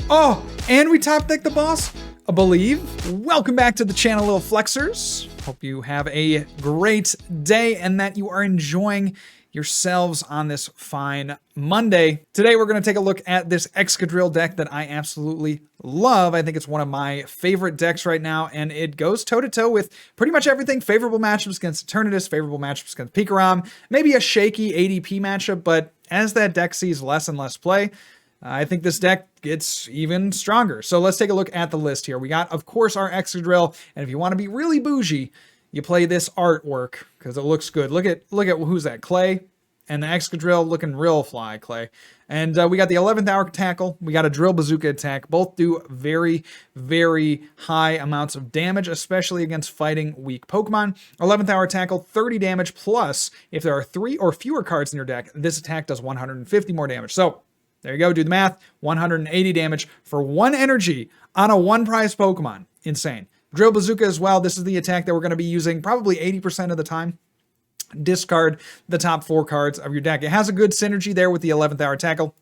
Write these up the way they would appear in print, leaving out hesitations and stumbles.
Oh, and we top deck the boss, I believe. Welcome back to the channel, little flexers. Hope you have a great day and that you are enjoying yourselves on this fine Monday. Today we're going to take a look at this Excadrill deck that I absolutely love. I think it's one of my favorite decks right now, and it goes toe-to-toe with pretty much everything. Favorable matchups against Eternatus, favorable matchups against Pikarom, maybe a shaky ADP matchup, but as that deck sees less and less play, I think this deck gets even stronger. So let's take a look at the list here. We got, of course, our Excadrill, and if you want to be really bougie, you play this artwork because it looks good. Look at who's that? Clay and the Excadrill looking real fly, Clay. And we got the 11th hour tackle. We got a drill bazooka attack. Both do very, very high amounts of damage, especially against fighting weak Pokemon. 11th hour tackle, 30 damage plus. If there are 3 or fewer cards in your deck, this attack does 150 more damage. So there you go, do the math. 180 damage for 1 energy on a 1 prize Pokemon. Insane. Drill Bazooka as well. This is the attack that we're going to be using probably 80% of the time. Discard the top 4 cards of your deck. It has a good synergy there with the 11th hour tackle.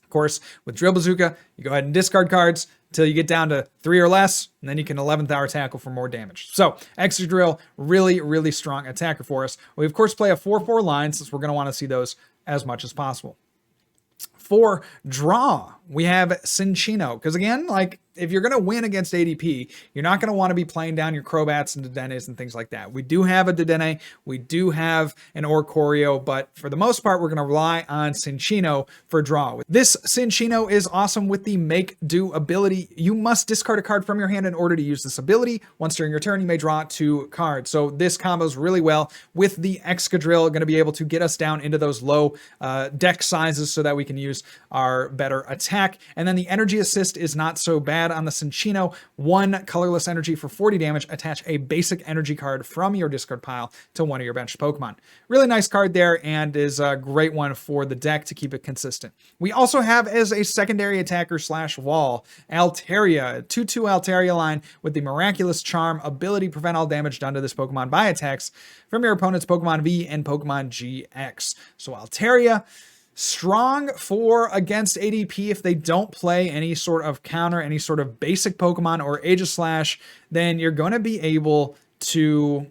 Of course, with Drill Bazooka, you go ahead and discard cards until you get down to 3 or less, and then you can 11th hour tackle for more damage. So, Excadrill, really, really strong attacker for us. We, of course, play a 4-4 line since we're going to want to see those as much as possible. For draw, we have Cinccino. Because again, like, if you're going to win against ADP, you're not going to want to be playing down your Crobats and Dedennes and things like that. We do have a Dedenne, we do have an Oricorio, but for the most part, we're going to rely on Cinccino for draw. This Cinccino is awesome with the Make Do ability. You must discard a card from your hand in order to use this ability. Once during your turn, you may draw 2 cards. So this combos really well with the Excadrill, going to be able to get us down into those low deck sizes so that we can use our better attack. And then the energy assist is not so bad on the Cinccino. 1 colorless energy for 40 damage. Attach a basic energy card from your discard pile to one of your bench Pokemon. Really nice card there, and is a great one for the deck to keep it consistent. We also have as a secondary attacker / wall, Altaria, 2/2 Altaria line with the Miraculous Charm ability, prevent all damage done to this Pokemon by attacks from your opponent's Pokemon V and Pokemon GX. So Altaria, strong for against ADP if they don't play any sort of counter, any sort of basic Pokemon or Aegislash, then you're going to be able to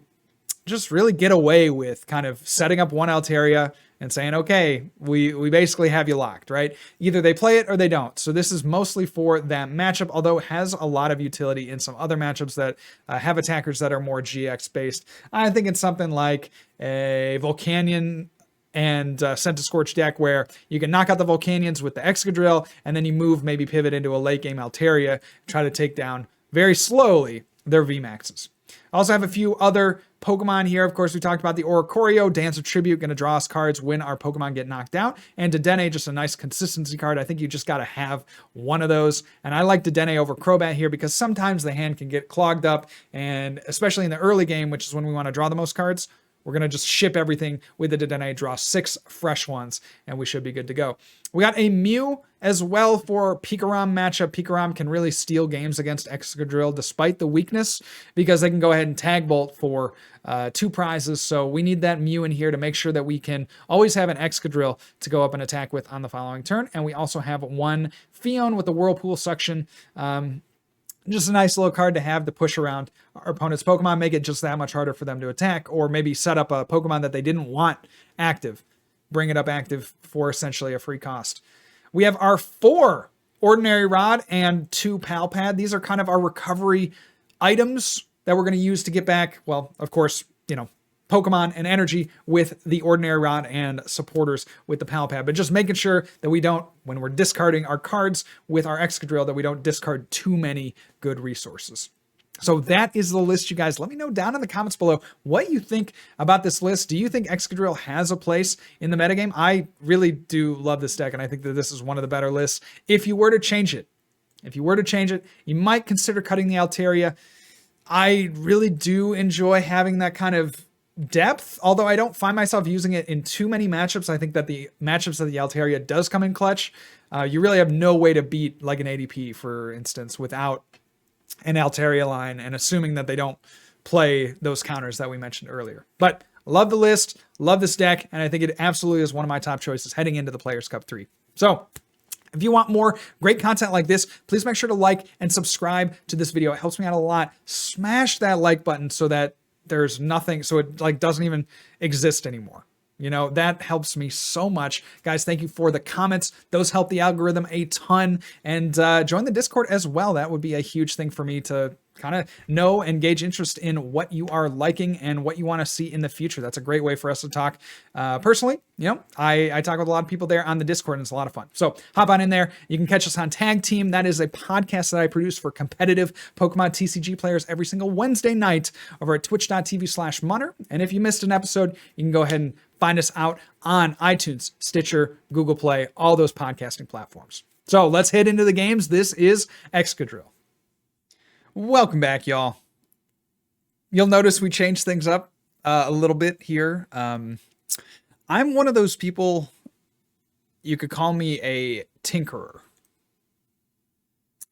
just really get away with kind of setting up one Altaria and saying, okay, we basically have you locked, right? Either they play it or they don't. So this is mostly for that matchup, although it has a lot of utility in some other matchups that have attackers that are more GX based. I think it's something like a Volcanion and Scorch deck where you can knock out the Volcanions with the Excadrill, and then you move, maybe pivot into a late game Altaria, try to take down very slowly their VMAXs. I also have a few other Pokemon here. Of course, we talked about the Oricorio, Dance of Tribute, going to draw us cards when our Pokemon get knocked out. And Dedenne, just a nice consistency card. I think you just got to have one of those. And I like Dedenne over Crobat here because sometimes the hand can get clogged up, and especially in the early game, which is when we want to draw the most cards, we're going to just ship everything with the Dedenne, draw 6 fresh ones, and we should be good to go. We got a Mew as well for Pikarom matchup. Pikarom can really steal games against Excadrill despite the weakness because they can go ahead and tag bolt for 2 prizes. So we need that Mew in here to make sure that we can always have an Excadrill to go up and attack with on the following turn. And we also have 1 Phione with the Whirlpool Suction. Just a nice little card to have to push around our opponent's Pokemon, make it just that much harder for them to attack, or maybe set up a Pokemon that they didn't want active, bring it up active for essentially a free cost. We have our 4 Ordinary Rod and 2 Pal Pad. These are kind of our recovery items that we're going to use to get back, well, of course, you know, Pokemon and energy with the Ordinary Rod and supporters with the Pal Pad. But just making sure that we don't, when we're discarding our cards with our Excadrill, that we don't discard too many good resources. So that is the list, you guys. Let me know down in the comments below what you think about this list. Do you think Excadrill has a place in the metagame? I really do love this deck, and I think that this is one of the better lists. If you were to change it, you might consider cutting the Altaria. I really do enjoy having that kind of depth, although I don't find myself using it in too many matchups. I think that the matchups that the Altaria does come in clutch, you really have no way to beat like an ADP, for instance, without an Altaria line and assuming that they don't play those counters that we mentioned earlier. But love the list, love this deck, and I think it absolutely is one of my top choices heading into the Players Cup 3. So If you want more great content like this, please make sure to like and subscribe to this video. It helps me out a lot. Smash that like button so that there's nothing, so it like doesn't even exist anymore. You know, that helps me so much. Guys, thank you for the comments. Those help the algorithm a ton. And join the Discord as well. That would be a huge thing for me to kind of know and gauge interest in what you are liking and what you want to see in the future. That's a great way for us to talk. Personally, you know, I talk with a lot of people there on the Discord, and it's a lot of fun. So hop on in there. You can catch us on Tag Team. That is a podcast that I produce for competitive Pokemon TCG players every single Wednesday night over at twitch.tv/Munner. And if you missed an episode, you can go ahead and find us out on iTunes, Stitcher, Google Play, all those podcasting platforms. So let's head into the games. This is Excadrill. Welcome back, y'all. You'll notice we changed things up a little bit here. I'm one of those people, you could call me a tinkerer.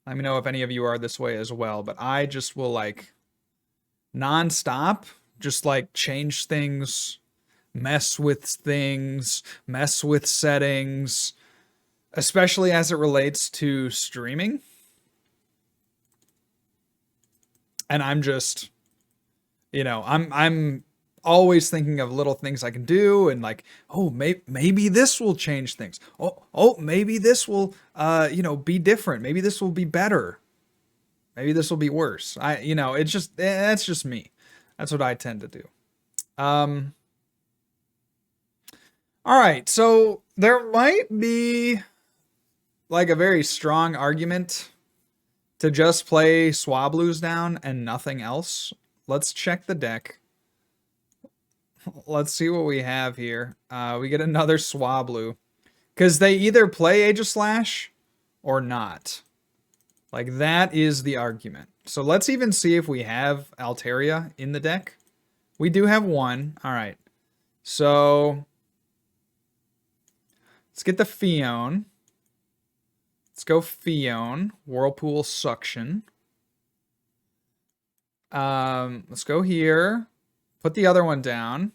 Let me know if any of you are this way as well, but I just will like nonstop, just like change things, mess with things, mess with settings, especially as it relates to streaming. And I'm just, you know, I'm always thinking of little things I can do, and like, oh, maybe this will change things. Oh, maybe this will, you know, be different. Maybe this will be better. Maybe this will be worse. You know, it's just, that's just me. That's what I tend to do. All right, so there might be like a very strong argument to just play Swablu's down and nothing else. Let's check the deck. Let's see what we have here. We get another Swablu, because they either play Aegislash or not. Like, that is the argument. So let's even see if we have Altaria in the deck. We do have one. All right. So let's get the Phione. Let's go Phione, Whirlpool Suction. Let's go here. Put the other one down.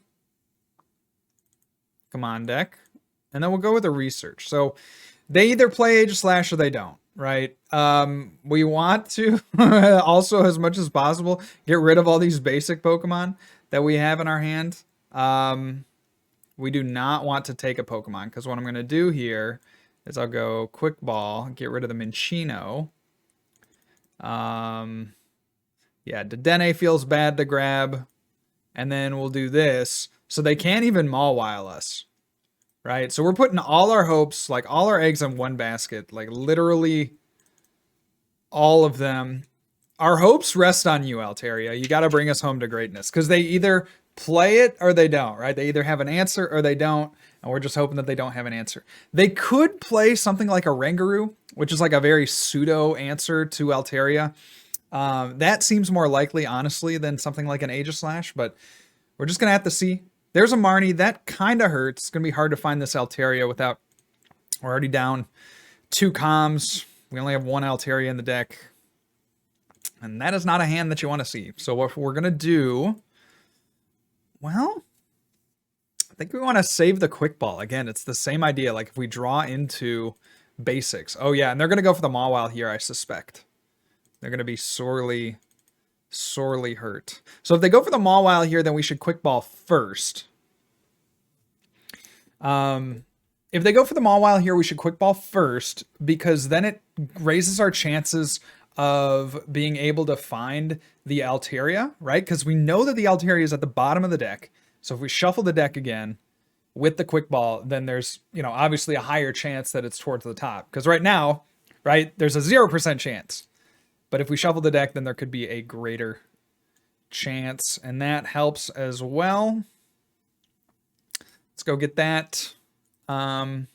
Come on, deck. And then we'll go with a research. So they either play Aegislash or they don't, right? We want to also, as much as possible, get rid of all these basic Pokemon that we have in our hand. We do not want to take a Pokemon, because what I'm going to do here is I'll go Quick Ball, get rid of the Minccino. Yeah, Dedenne feels bad to grab. And then we'll do this. So they can't even Mawile us. Right? So we're putting all our hopes, like all our eggs in one basket. Like literally all of them. Our hopes rest on you, Altaria. You got to bring us home to greatness. Because they either play it or they don't, right? They either have an answer or they don't. And we're just hoping that they don't have an answer. They could play something like a Rangaroo, which is like a very pseudo answer to Altaria. That seems more likely, honestly, than something like an Aegislash, but we're just going to have to see. There's a Marnie. That kind of hurts. It's going to be hard to find this Altaria without... We're already down 2 comms. We only have 1 Altaria in the deck. And that is not a hand that you want to see. So what we're going to do... Well... I think we want to save the Quick Ball. Again, it's the same idea. Like if we draw into basics. Oh yeah, and they're going to go for the Mawile here, I suspect. They're going to be sorely hurt. So if they go for the Mawile here, then we should Quick Ball first. If they go for the Mawile here, we should Quick Ball first, because then it raises our chances of being able to find the Altaria, right? Because we know that the Altaria is at the bottom of the deck. So if we shuffle the deck again with the Quick Ball, then there's, you know, obviously a higher chance that it's towards the top. Because right now, right, there's a 0% chance. But if we shuffle the deck, then there could be a greater chance. And that helps as well. Let's go get that. We'll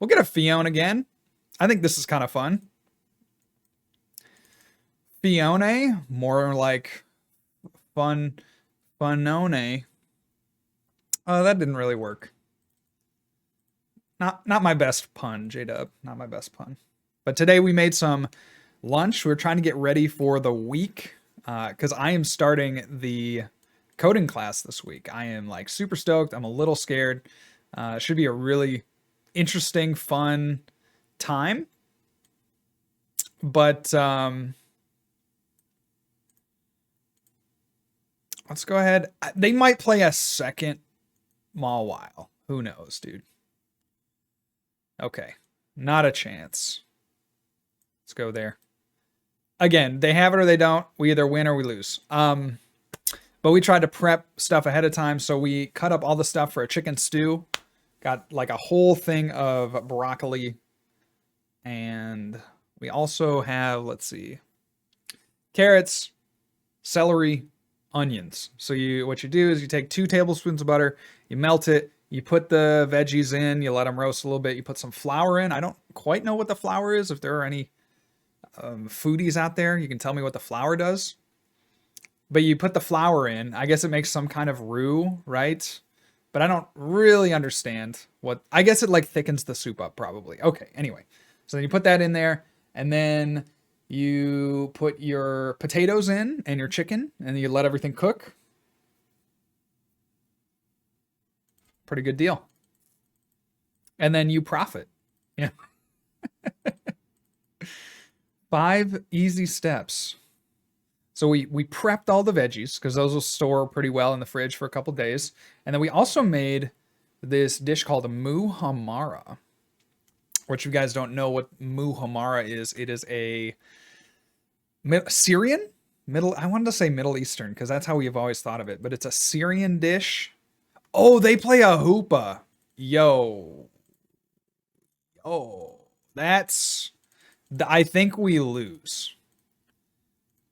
get a Phione again. I think this is kind of fun. Phione, more like Funone. Oh, that didn't really work. Not my best pun, J-Dub. Not my best pun. But today we made some lunch. We're trying to get ready for the week because I am starting the coding class this week. I am like super stoked. I'm a little scared. It should be a really interesting, fun time. But let's go ahead. They might play a second Mawile. Who knows, dude? Okay. Not a chance. Let's go there. Again, they have it or they don't. We either win or we lose. But we tried to prep stuff ahead of time, so we cut up all the stuff for a chicken stew. Got like a whole thing of broccoli. And we also have, let's see, carrots, celery, onions. So what you do is you take 2 tablespoons of butter, you melt it, you put the veggies in, you let them roast a little bit, you put some flour in. I don't quite know what the flour is. If there are any foodies out there, you can tell me what the flour does. But you put the flour in. I guess it makes some kind of roux, right? But I don't really understand what... I guess it like thickens the soup up probably. Okay, anyway. So then you put that in there, and then you put your potatoes in and your chicken, and you let everything cook. Pretty good deal. And then you profit. Yeah. 5 easy steps. So we prepped all the veggies because those will store pretty well in the fridge for a couple days. And then we also made this dish called a Mew UNB. Which you guys don't know what Mew UNB is. It is a Syrian? I wanted to say Middle Eastern because that's how we have always thought of it. But it's a Syrian dish. Oh, they play a hoopah. Yo. Oh, that's... I think we lose.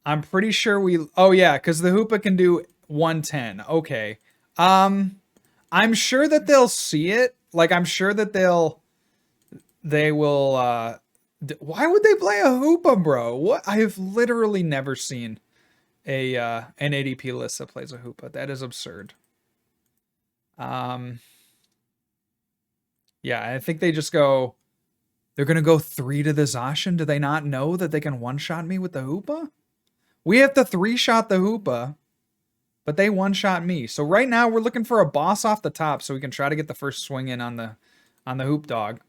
I'm pretty sure we... Oh, yeah, because the hoopah can do 110. Okay. I'm sure that they'll see it. Like, I'm sure that they will... why would they play a hoopah, bro? What? I have literally never seen an ADP list that plays a hoopah. That is absurd. Yeah, I think they just go... They're going to go 3 to the Zacian? Do they not know that they can one-shot me with the hoopah? We have to 3-shot the hoopah, but they one-shot me. So right now we're looking for a boss off the top so we can try to get the first swing in on the hoop dog.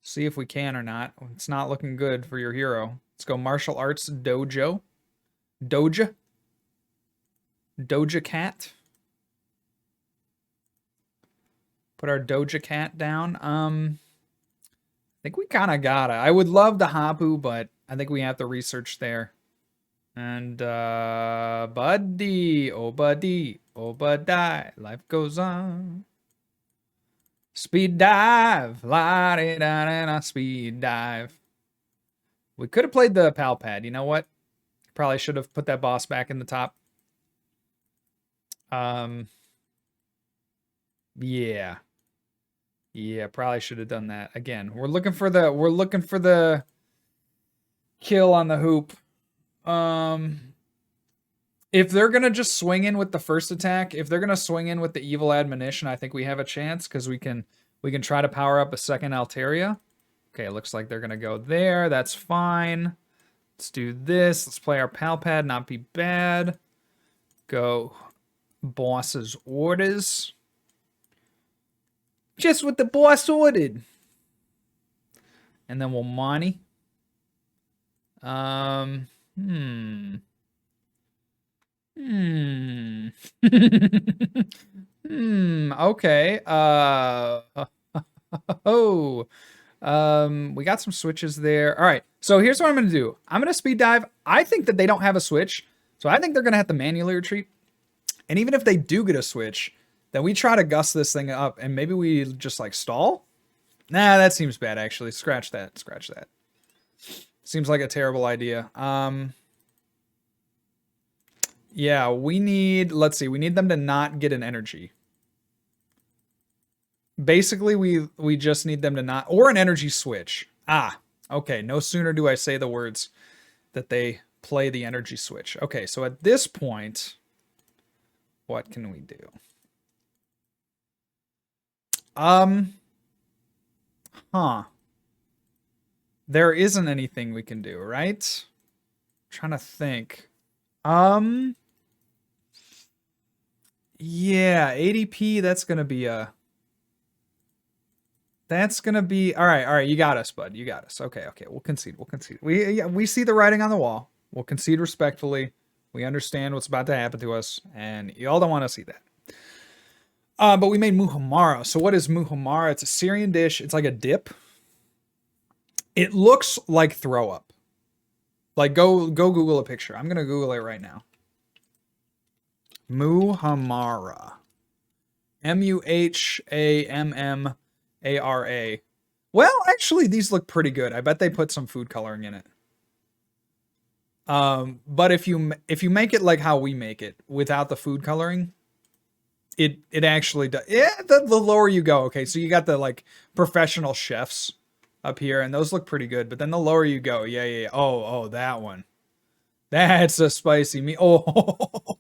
See if we can or not. It's not looking good for your hero. Let's go martial arts dojo. Doja cat. Put our Doja cat down. I think we kind of got it. I would love the Hapu, but I think we have to research there. And buddy, oh buddy, life goes on. Speed dive, la-di-da-da-da, speed dive. We could have played the Pal Pad. You know what? Probably should have put that boss back in the top. Yeah. Yeah, probably should have done that. Again, we're looking for the kill on the hoop. If they're going to just swing in with the first attack, if they're going to swing in with the evil admonition, I think we have a chance because we can try to power up a second Altaria. Okay, it looks like they're going to go there. That's fine. Let's do this. Let's play our Pal Pad, not be bad. Go boss's orders. Just what the boss ordered. And then we'll Marnie. Okay. We got some switches there. All right. So here's what I'm going to do. I'm going to speed dive. I think that they don't have a switch. So I think they're going to have to manually retreat. And even if they do get a switch, then we try to gust this thing up and maybe we just like stall. Nah, that seems bad actually. Scratch that. Scratch that. Seems like a terrible idea. Yeah, we need, let's see, we need them to not get an energy. Basically, we just need them to not, or an energy switch. Ah, okay. No sooner do I say the words that they play the energy switch. Okay, so at this point, what can we do? There isn't anything we can do, right? I'm trying to think. Yeah, ADP, that's going to be a... That's gonna be all right. All right, you got us, bud. You got us. Okay, okay. We'll concede. We'll concede. We see the writing on the wall. We'll concede respectfully. We understand what's about to happen to us, and y'all don't want to see that. But we made muhammara. So what is muhammara? It's a Syrian dish. It's like a dip. It looks like throw up. Like go Google a picture. I'm gonna Google it right now. Muhammara. Muhammara. Well, actually, these look pretty good. I bet they put some food coloring in it. But if you make it like how we make it without the food coloring, it actually does. Yeah, the lower you go. Okay, so you got the like professional chefs up here, and those look pretty good. But then the lower you go, yeah. Oh, that one. That's a spicy meat. Oh,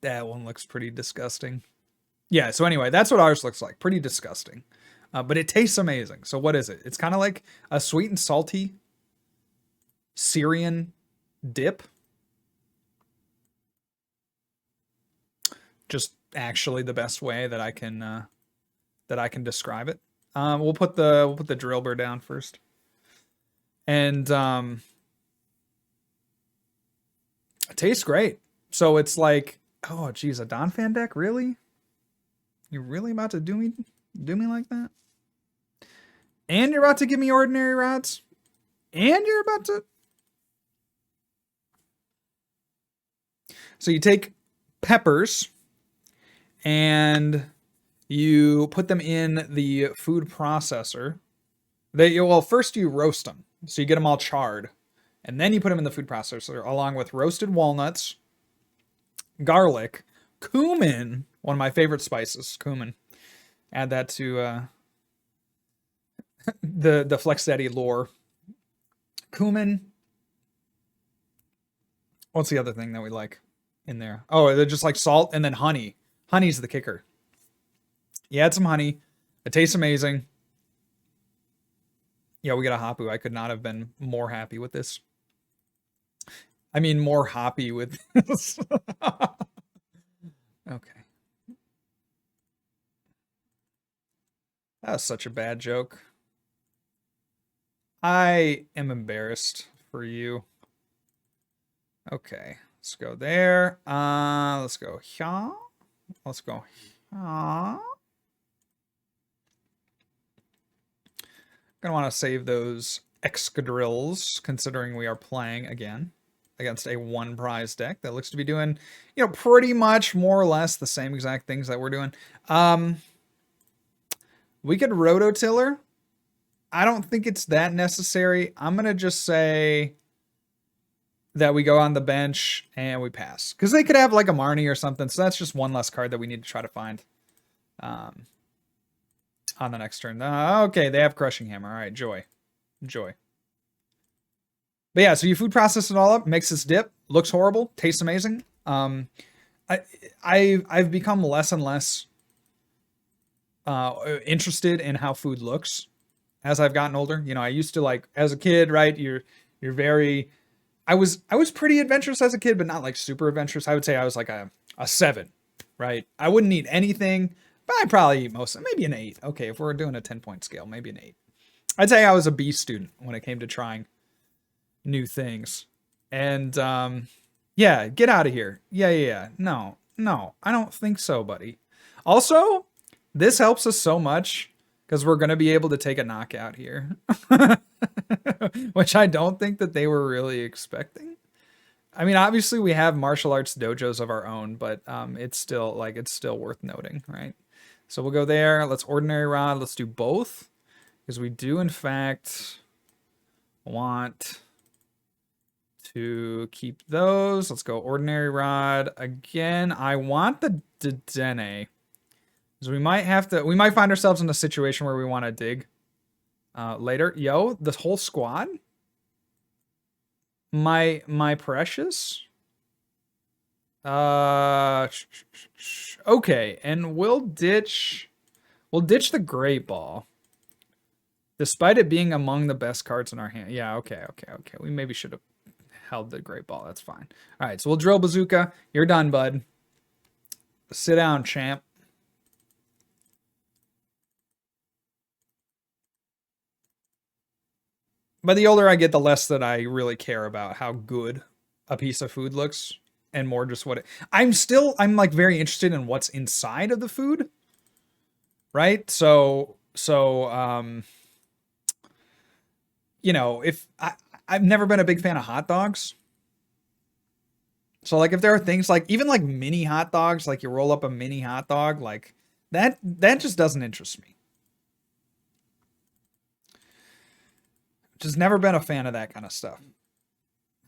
that one looks pretty disgusting. Yeah, so anyway, that's what ours looks like. Pretty disgusting. But it tastes amazing. So what is it? It's kind of like a sweet and salty Syrian dip. Just actually the best way that I can describe it. We'll put the Drilbur down first. And it tastes great. So it's like, oh geez, a Donphan deck, really? You're really about to do me like that? And you're about to give me ordinary rods? And you're about to... So you take peppers and you put them in the food processor. Well, first you roast them. So you get them all charred. And then you put them in the food processor along with roasted walnuts, garlic, cumin, one of my favorite spices, cumin. Add that to the Flex Daddy lore. Cumin. What's the other thing that we like in there? Oh, they're just like salt and then honey. Honey's the kicker. You add some honey. It tastes amazing. Yeah, we got a Hapu. I could not have been more happy with this. I mean, more happy with this. Okay. That was such a bad joke. I am embarrassed for you. Okay, let's go there. Let's go here. Let's go here. Gonna want to save those Excadrills, considering we are playing again against a one prize deck that looks to be doing, pretty much more or less the same exact things that we're doing. We could rototiller. I don't think it's that necessary. I'm gonna just say that we go on the bench and we pass, because they could have like a Marnie or something. So that's just one less card that we need to try to find on the next turn. Okay, they have Crushing Hammer. All right, joy. But yeah, so you food process it all up, makes this dip, looks horrible, tastes amazing. I've become less and less interested in how food looks as I've gotten older. I used to, like, as a kid, right? You're very... I was pretty adventurous as a kid, but not like super adventurous. I would say I was like a 7, right? I wouldn't eat anything, but I'd probably eat most, maybe an 8. Okay, if we're doing a 10-point scale, maybe an 8. I'd say I was a B student when it came to trying new things. And yeah, get out of here. Yeah. No, I don't think so, buddy. Also, this helps us so much because we're going to be able to take a knockout here. Which I don't think that they were really expecting. I mean, obviously we have martial arts dojos of our own, but it's still worth noting, right? So we'll go there. Let's ordinary rod. Let's do both, because we do in fact want to keep those. Let's go ordinary rod again. I want the Dedenne, because we might find ourselves in a situation where we want to dig later. Yo, this whole squad, my precious. Okay, and we'll ditch the Great Ball, despite it being among the best cards in our hand. Yeah, okay. We maybe should have held the Great Ball. That's fine. All right, so we'll drill Bazooka. You're done, bud. Sit down, champ. But the older I get, the less that I really care about how good a piece of food looks, and more just what it, I'm like very interested in what's inside of the food. Right? So you know, if I've never been a big fan of hot dogs. So like if there are things like even like mini hot dogs, like you roll up a mini hot dog, like that just doesn't interest me. Just never been a fan of that kind of stuff.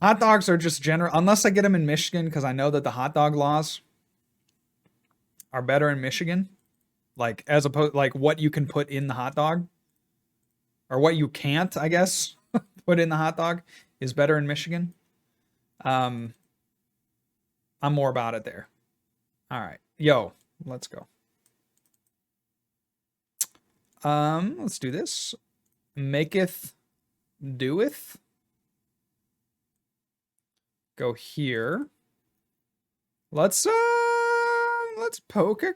Hot dogs are just general, unless I get them in Michigan, because I know that the hot dog laws are better in Michigan. Like as opposed, like what you can put in the hot dog, or what you can't, I guess, put in the hot dog is better in Michigan. I'm more about it there. All right, yo, let's go. Let's do this. Maketh doeth. Go here. Let's Pokémon.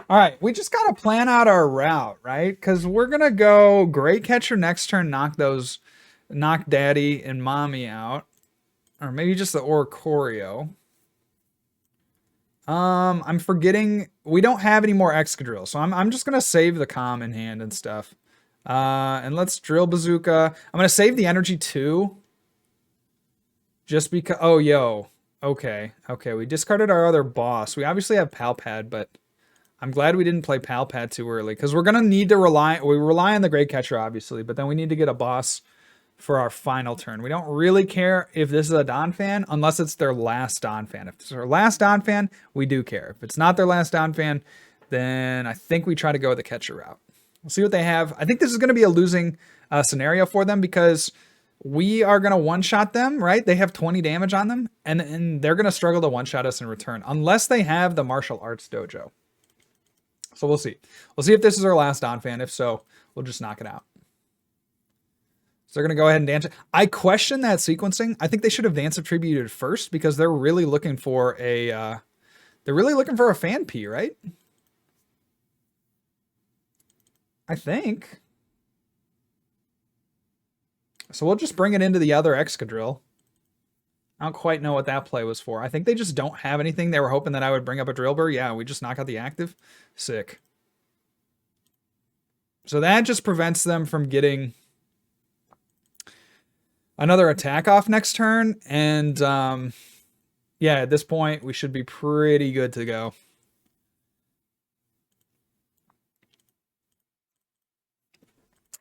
All right, we just gotta plan out our route, right? Because we're gonna go Great Catcher next turn, knock Daddy and Mommy out, or maybe just the Oricorio. I'm forgetting we don't have any more Excadrill, so I'm just gonna save the comm in hand and stuff. And let's drill bazooka. I'm gonna save the energy too, just because. Oh, yo, okay. We discarded our other boss. We obviously have Pal Pad, but I'm glad we didn't play Pal Pad too early, because we're gonna need to rely on the Great Catcher obviously, but then we need to get a boss for our final turn. We don't really care if this is a Donphan unless it's their last Donphan. If it's their last Donphan, we do care. If it's not their last Donphan, then I think we try to go with the catcher route. We'll see what they have. I think this is going to be a losing scenario for them, because we are going to one-shot them, right? They have 20 damage on them, and they're going to struggle to one-shot us in return, unless they have the martial arts dojo. So we'll see. We'll see if this is our last Donphan. If so, we'll just knock it out. So they're going to go ahead and dance it. I question that sequencing. I think they should have dance attributed first, because they're really looking for a fan P, right? I think. So we'll just bring it into the other Excadrill. I don't quite know what that play was for. I think they just don't have anything. They were hoping that I would bring up a Drilbur. Yeah, we just knock out the active. Sick. So that just prevents them from getting another attack off next turn. And yeah, at this point, we should be pretty good to go.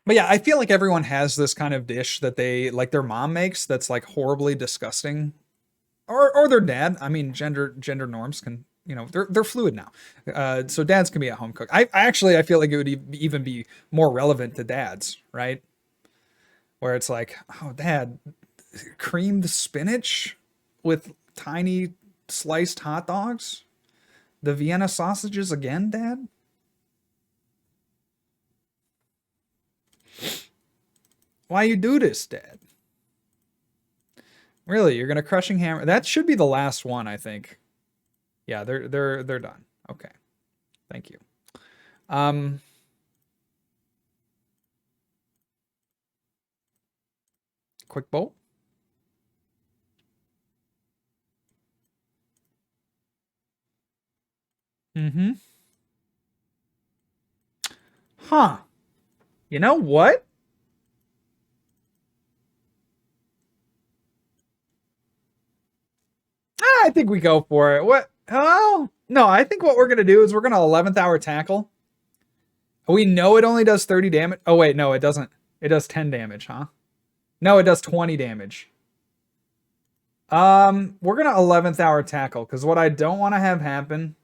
But yeah, I feel like everyone has this kind of dish that they, like their mom makes, that's like horribly disgusting. Or their dad. I mean, gender norms can, you know, they're fluid now. So dads can be at home cook. I feel like it would even be more relevant to dads, right? Where it's like, oh, dad, creamed spinach with tiny sliced hot dogs? The Vienna sausages again, dad? Why you do this, dad? Really, you're gonna crushing hammer? That should be the last one, I think. Yeah, they're done. Okay, thank you. Quick bolt. Huh. You know what? I think we go for it. What? Oh, no, I think what we're going to do is we're going to 11th hour tackle. We know it only does 30 damage. Oh, wait, no, it doesn't. It does 10 damage, huh? No, it does 20 damage. We're going to 11th hour tackle, because what I don't want to have happen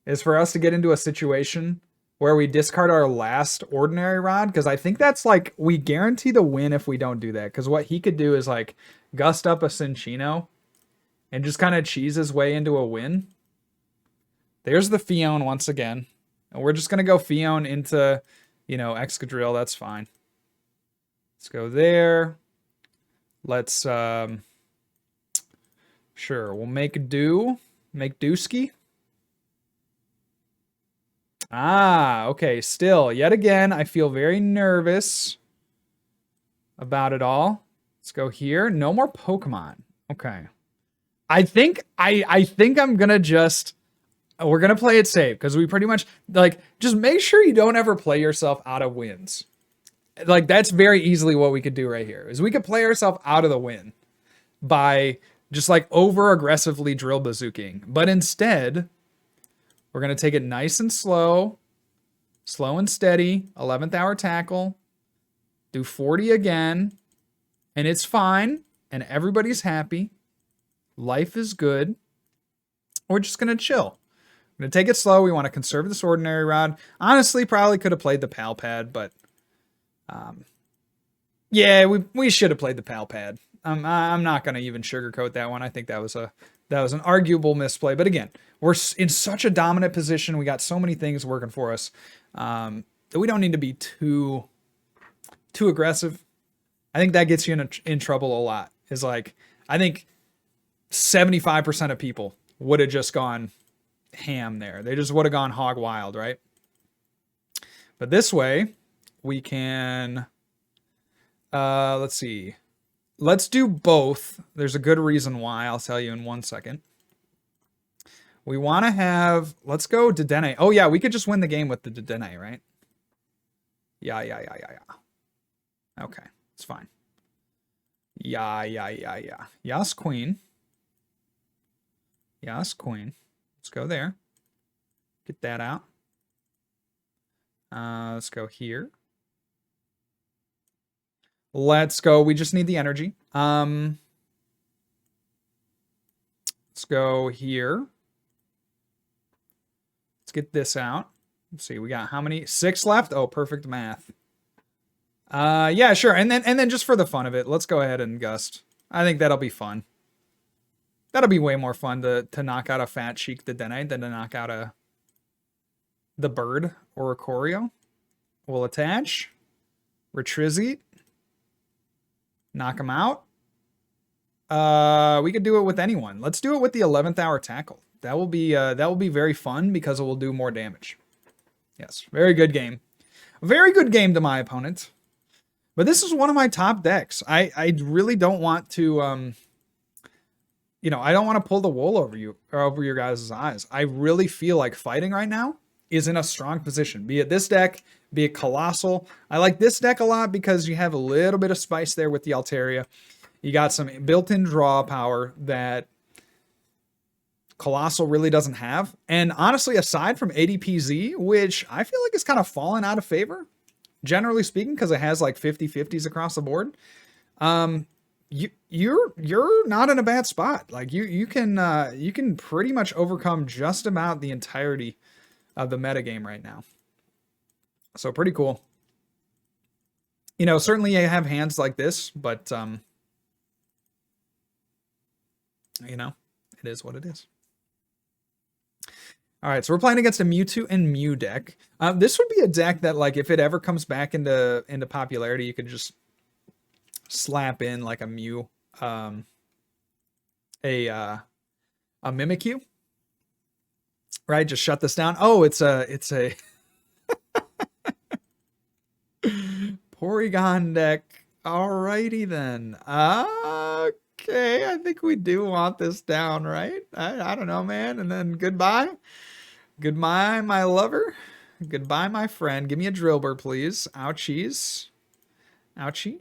is for us to get into a situation where we discard our last Ordinary Rod, because I think that's like, we guarantee the win if we don't do that, because what he could do is like gust up a Cinccino and just kind of cheese his way into a win. There's the Phione once again. And we're just going to go Phione into, you know, Excadrill. That's fine. Let's go there. Let's, sure, we'll make do. Make Dooski. Ah, okay. Still, yet again, I feel very nervous about it all. Let's go here. No more Pokemon. Okay. I think I'm gonna just we're gonna play it safe because we pretty much like just make sure you don't ever play yourself out of wins. Like that's very easily what we could do right here is we could play ourselves out of the win by just like over aggressively drill bazooking. But instead, we're gonna take it nice and slow and steady. 11th hour tackle. Do 40 again, and it's fine, and everybody's happy. Life is good. We're just gonna chill. We're gonna take it slow. We want to conserve this ordinary rod. Honestly, probably could have played the Pal Pad, but yeah, we should have played the Pal Pad. I'm not gonna even sugarcoat that one. I think that was an arguable misplay. But again, we're in such a dominant position. We got so many things working for us that we don't need to be too aggressive. I think that gets you in trouble a lot. Is like I think 75% of people would have just gone ham there. They just would have gone hog wild, right? But this way, we can, let's see. Let's do both. There's a good reason why. I'll tell you in 1 second. We want to have, let's go Dedenne. Oh yeah, we could just win the game with the Dedenne, right? Yeah. Okay, it's fine. Yeah. Yes, queen. Yes, queen. Let's go there. Get that out. Let's go here. Let's go. We just need the energy. Let's go here. Let's get this out. Let's see. We got how many? 6 left. Oh, perfect math. Yeah, sure. And then just for the fun of it, let's go ahead and gust. I think that'll be fun. That'll be way more fun to knock out a fat cheek Dedenne than to knock out the bird or Oricorio. We'll attach. Retrizite. Knock him out. We could do it with anyone. Let's do it with the 11th hour tackle. That will be very fun because it will do more damage. Yes, very good game. Very good game to my opponent. But this is one of my top decks. I really don't want to I don't want to pull the wool over your guys' eyes. I really feel like fighting right now is in a strong position. Be it this deck, be it Colossal. I like this deck a lot because you have a little bit of spice there with the Altaria. You got some built-in draw power that Colossal really doesn't have. And honestly, aside from ADPZ, which I feel like is kind of fallen out of favor, generally speaking, because it has like 50-50s across the board, you're not in a bad spot. Like you can pretty much overcome just about the entirety of the metagame right now. So pretty cool. Certainly you have hands like this, but it is what it is. All right, so we're playing against a Mewtwo and Mew deck. This would be a deck that, like, if it ever comes back into popularity, you could just slap in like a Mew, a Mimikyu, right? Just shut this down. Oh, it's a Porygon deck. Alrighty then. Okay, I think we do want this down, right? I don't know, man. And then goodbye. Goodbye, my lover. Goodbye, my friend. Give me a Drilbur, please. Ouchies. Ouchie.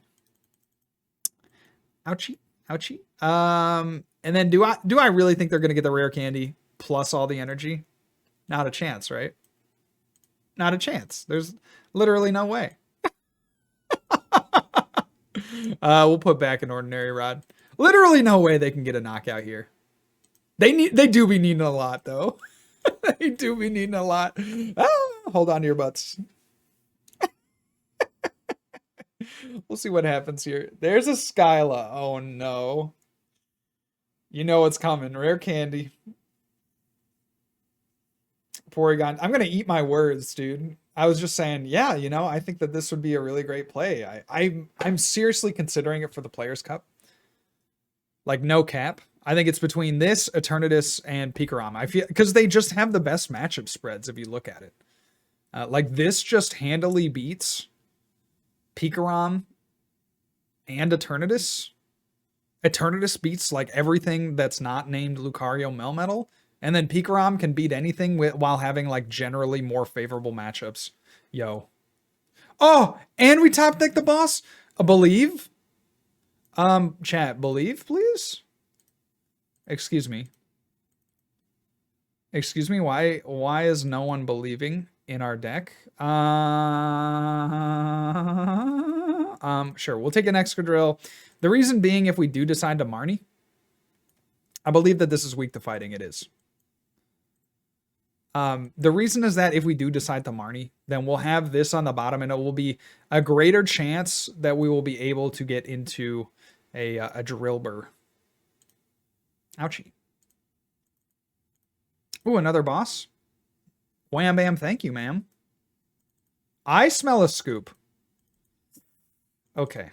Ouchie. Ouchie. And then do I really think they're gonna get the rare candy plus all the energy? Not a chance, right? Not a chance. There's literally no way. We'll put back an Ordinary Rod. Literally no way they can get a knockout here. They do be needing a lot, though. They do be needing a lot. Hold on to your butts. We'll see what happens here. There's a Skyla. Oh, no. You know what's coming. Rare candy. Porygon. I'm going to eat my words, dude. I was just saying, yeah, I think that this would be a really great play. I'm seriously considering it for the Players' Cup. Like, no cap. I think it's between this, Eternatus, and Pikarom. I feel because they just have the best matchup spreads if you look at it. Like this just handily beats Pikarom and Eternatus. Eternatus beats like everything that's not named Lucario Melmetal. And then Pikarom can beat anything while having like generally more favorable matchups. Yo. Oh, and we top deck the boss. Believe. Chat, believe, please. Excuse me. Excuse me, why is no one believing in our deck? Sure, we'll take an Excadrill. The reason being, if we do decide to Marnie, I believe that this is weak to fighting. It is. The reason is that if we do decide to Marnie, then we'll have this on the bottom, and it will be a greater chance that we will be able to get into a Drilbur. Ouchie. Ooh, another boss. Wham bam, thank you, ma'am. I smell a scoop. Okay.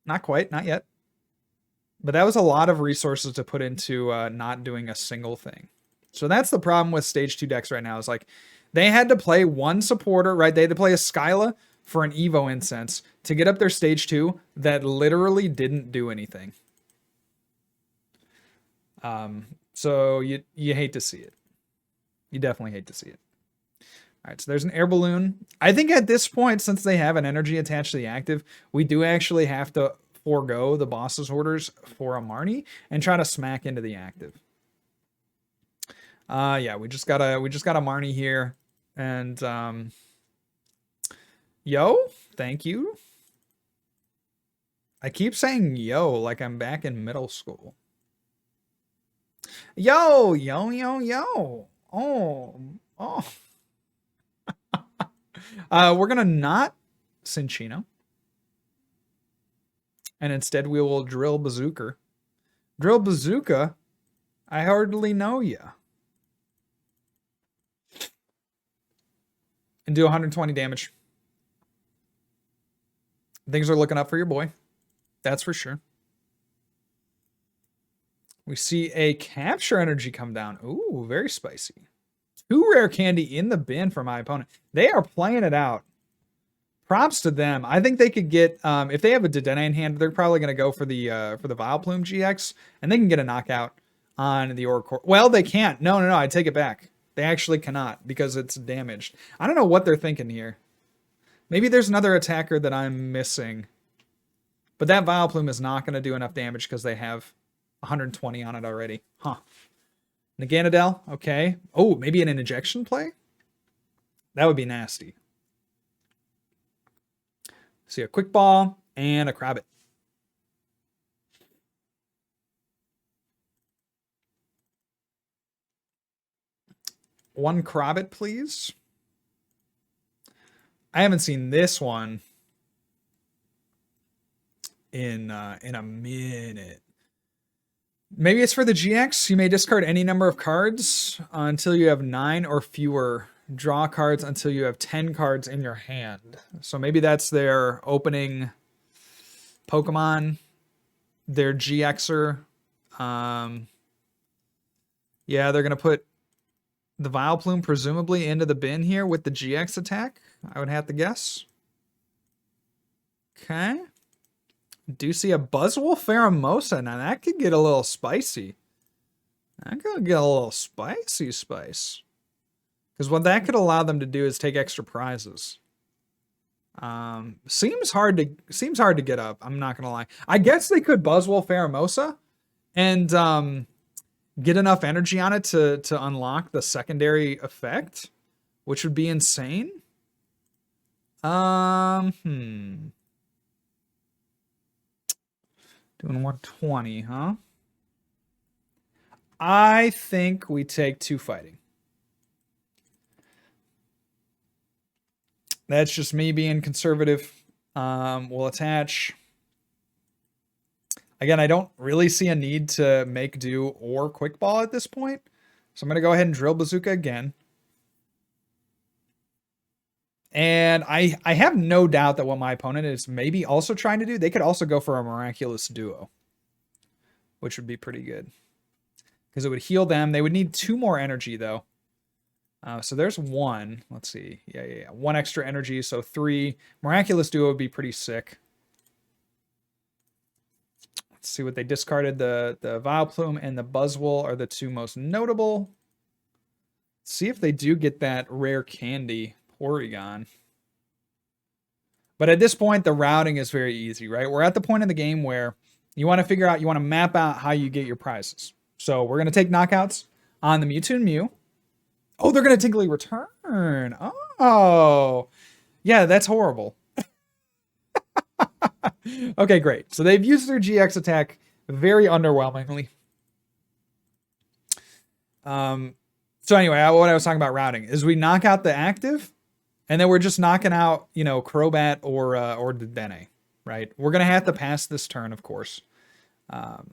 Not quite, not yet. But that was a lot of resources to put into not doing a single thing. So that's the problem with stage 2 decks right now, is like they had to play one supporter, right? They had to play a Skyla for an Evo Incense to get up their stage 2 that literally didn't do anything. So you hate to see it. You definitely hate to see it. All right, so there's an air balloon. I think at this point, since they have an energy attached to the active, we do actually have to forego the boss's orders for a Marnie and try to smack into the active. Yeah, we just got a Marnie here, and yo, thank you. I keep saying yo like I'm back in middle school. Yo, yo, yo, yo. Oh. We're gonna not Cinccino, and instead we will drill Bazooka. Drill Bazooka, I hardly know ya. And do 120 damage. Things are looking up for your boy. That's for sure. We see a capture energy come down. Ooh, very spicy. 2 rare candy in the bin for my opponent. They are playing it out. Props to them. I think they could get, if they have a Dedenne in hand, they're probably going to go for the Vileplume GX, and they can get a knockout on the Oricorio. Well, they can't. No, I take it back. They actually cannot because it's damaged. I don't know what they're thinking here. Maybe there's another attacker that I'm missing. But that Vileplume is not going to do enough damage because they have 120 on it already. Huh. Naganadel, okay. Oh, maybe an injection play? That would be nasty. See a Quick Ball and a Krabbit. One Krabbit, please. I haven't seen this one in a minute. Maybe it's for the GX. You may discard any number of cards until you have 9 or fewer. Draw cards until you have 10 cards in your hand. So maybe that's their opening Pokemon, their GXer. Yeah, they're going to put the Vileplume presumably into the bin here with the GX attack, I would have to guess. Okay. Do see a Buzzwole Pheromosa. Now that could get a little spicy. That could get a little spicy spice. Because what that could allow them to do is take extra prizes. Seems hard to get up. I'm not gonna lie. I guess they could Buzzwole Pheromosa and get enough energy on it to unlock the secondary effect, which would be insane. Doing 120, huh? I think we take 2 fighting. That's just me being conservative. We'll attach. Again, I don't really see a need to make do or Quick Ball at this point. So I'm going to go ahead and drill Bazooka again. And I have no doubt that what my opponent is maybe also trying to do, they could also go for a Miraculous Duo, which would be pretty good. Because it would heal them. They would need 2 more energy, though. So there's one. Let's see. Yeah. One extra energy, so 3. Miraculous Duo would be pretty sick. Let's see what they discarded. The Vileplume and the Buzzwole are the 2 most notable. Let's see if they do get that rare candy Porygon. But at this point, the routing is very easy, right? We're at the point in the game where you want to figure out, you want to map out how you get your prizes. So we're going to take knockouts on the Mewtwo and Mew. Oh, they're going to Tinkly Return. Oh, yeah, that's horrible. Okay, great. So they've used their GX attack very underwhelmingly. So anyway, what I was talking about routing is we knock out the active, and then we're just knocking out, you know, Crobat or Dedenne, right? We're going to have to pass this turn, of course. But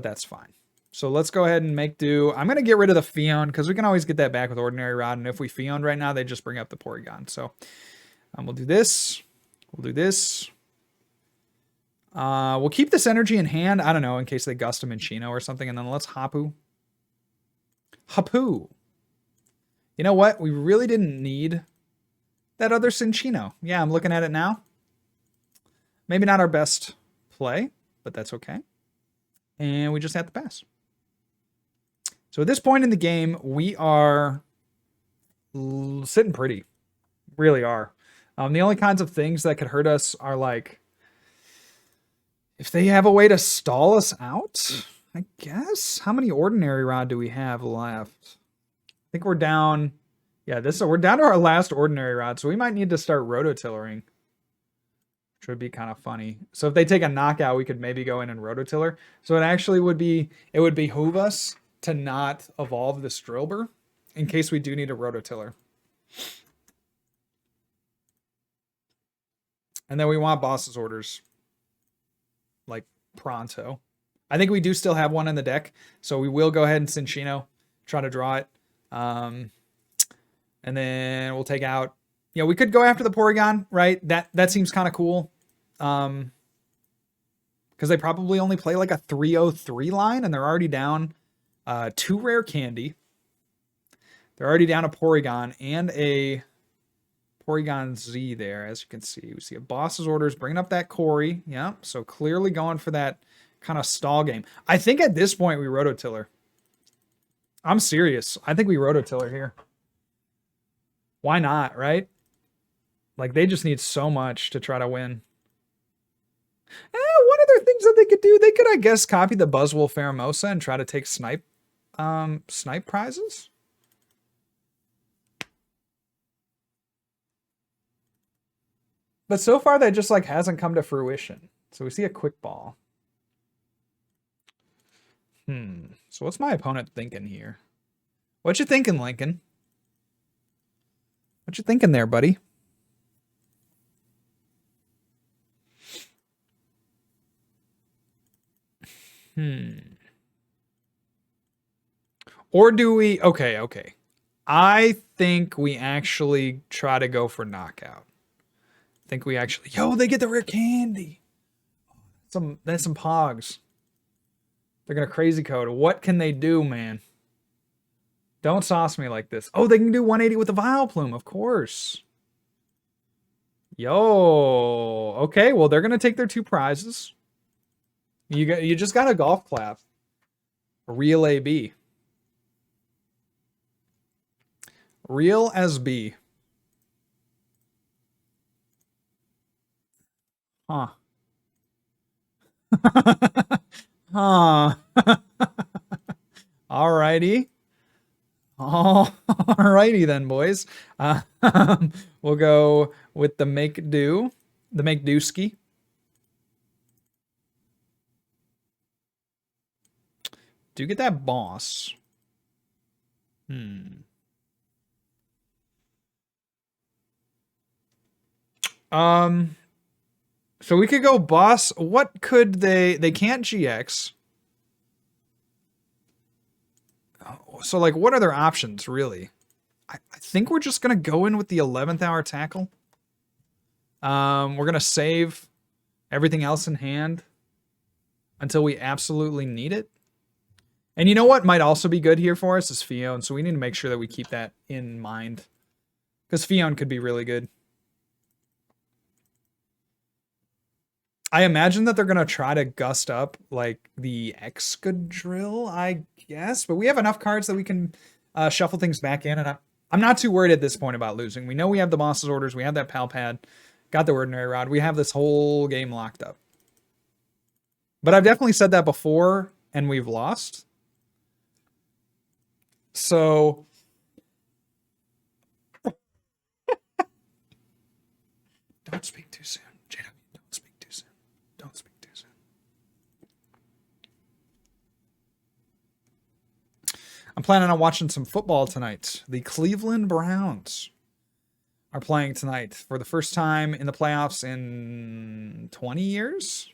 that's fine. So let's go ahead and make do. I'm going to get rid of the Phione because we can always get that back with Ordinary Rod. And if we Phione right now, they just bring up the Porygon. So we'll do this. We'll do this. We'll keep this energy in hand. I don't know, in case they gust a Minccino or something. And then let's Hapu. Hapu. You know what? We really didn't need that other Cinccino. Yeah, I'm looking at it now. Maybe not our best play, but that's okay. And we just have to pass. So at this point in the game, we are sitting pretty. Really are. The only kinds of things that could hurt us are like, if they have a way to stall us out, I guess. How many Ordinary Rod do we have left? I think we're down. Yeah, we're down to our last Ordinary Rod, so we might need to start rototillering, which would be kind of funny. So if they take a knockout, we could maybe go in and rototiller. So it actually would behoove us to not evolve this Drilbur in case we do need a rototiller. And then we want boss's orders like pronto. I think we do still have one in the deck, so we will go ahead and Cinccino, try to draw it. And then we'll take out, you know, we could go after the Porygon, right? That seems kind of cool. Because they probably only play like a 303 line, and they're already down 2 rare candy. They're already down a Porygon and a Porygon Z there, as you can see. We see a boss's orders bringing up that Corey. Yeah, so clearly going for that kind of stall game. I think at this point we rototiller. I'm serious. I think we rototiller here. Why not, right? Like, they just need so much to try to win. What other things that they could do? They could, I guess, copy the Buzzwole Pheromosa and try to take snipe prizes. But so far, that just like hasn't come to fruition. So we see a quick ball. So what's my opponent thinking here? What you thinking, Lincoln? What you thinking there, buddy? Or do we... Okay. I think we actually try to go for knockout. I think we actually... Yo, they get the rare candy. That's some pogs. They're going to crazy code. What can they do, man? Don't sauce me like this. Oh, they can do 180 with the Vileplume, of course. Yo. Okay, well, they're going to take their 2 prizes. You just got a golf clap. Real AB. Real as B. Huh. Huh. Alrighty. Alrighty then, boys. We'll go with the make do. The make dooski. Do get that boss. So we could go boss. What could they can't GX. So like, what are their options really? I think we're just gonna go in with the 11th hour tackle. We're gonna save everything else in hand until we absolutely need it. And you know what might also be good here for us is Phione, so we need to make sure that we keep that in mind. Because Phione could be really good. I imagine that they're going to try to gust up like the Excadrill, I guess. But we have enough cards that we can shuffle things back in. And I'm not too worried at this point about losing. We know we have the boss's orders. We have that Pal Pad. Got the Ordinary Rod. We have this whole game locked up. But I've definitely said that before, and we've lost. So... Don't speak too soon. JW, don't speak too soon. Don't speak too soon. I'm planning on watching some football tonight. The Cleveland Browns are playing tonight for the first time in the playoffs in 20 years.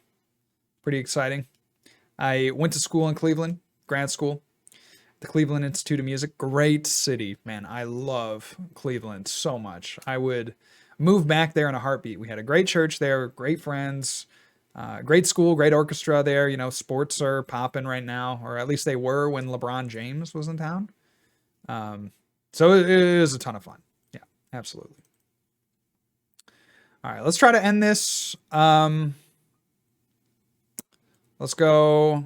Pretty exciting. I went to school in Cleveland, grad school, the Cleveland Institute of Music. Great city, man. I love Cleveland so much. I would move back there in a heartbeat. We had a great church there, great friends, great school, great orchestra there. You know, sports are popping right now, or at least they were when LeBron James was in town. So it is a ton of fun. Yeah, absolutely. All right, let's try to end this. Let's go.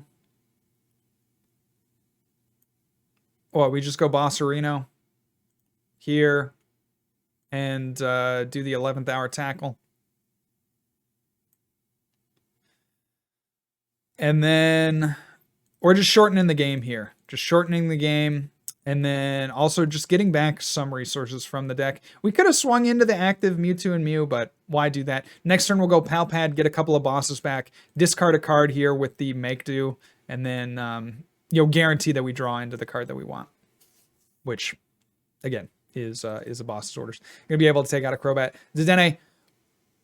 What, we just go Bossarino here and do the 11th hour tackle. And then we're just shortening the game here. Just shortening the game. And then also just getting back some resources from the deck. We could have swung into the active Mewtwo and Mew, but why do that? Next turn we'll go Pal Pad, get a couple of bosses back, discard a card here with the Make Do, and then you know, guarantee that we draw into the card that we want. Which, again, is a boss's orders. You're gonna be able to take out a Crobat, Dedenne,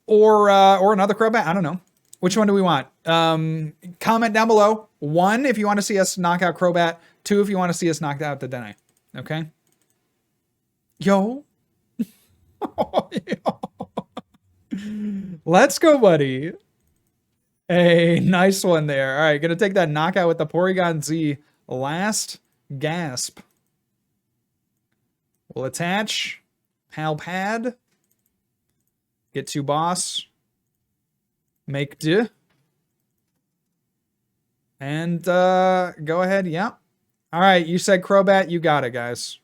or another Crobat. I don't know. Which one do we want? Comment down below. 1 if you want to see us knock out Crobat. 2 if you want to see us knock out Dedenne. Okay. Yo. Let's go, buddy. A nice one there. All right, gonna take that knockout with the Porygon Z. Last gasp. We'll attach Pal Pad. Get to boss. Make do. And go ahead. Yeah. All right. You said Crobat. You got it, guys.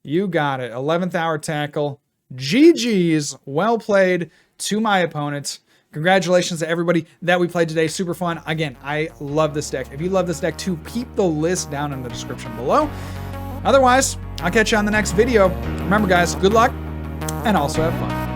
You got it. 11th hour tackle. GG's. Well played to my opponent. Congratulations to everybody that we played today. Super fun. Again, I love this deck. If you love this deck too, keep the list down in the description below. Otherwise, I'll catch you on the next video. Remember, guys, good luck and also have fun.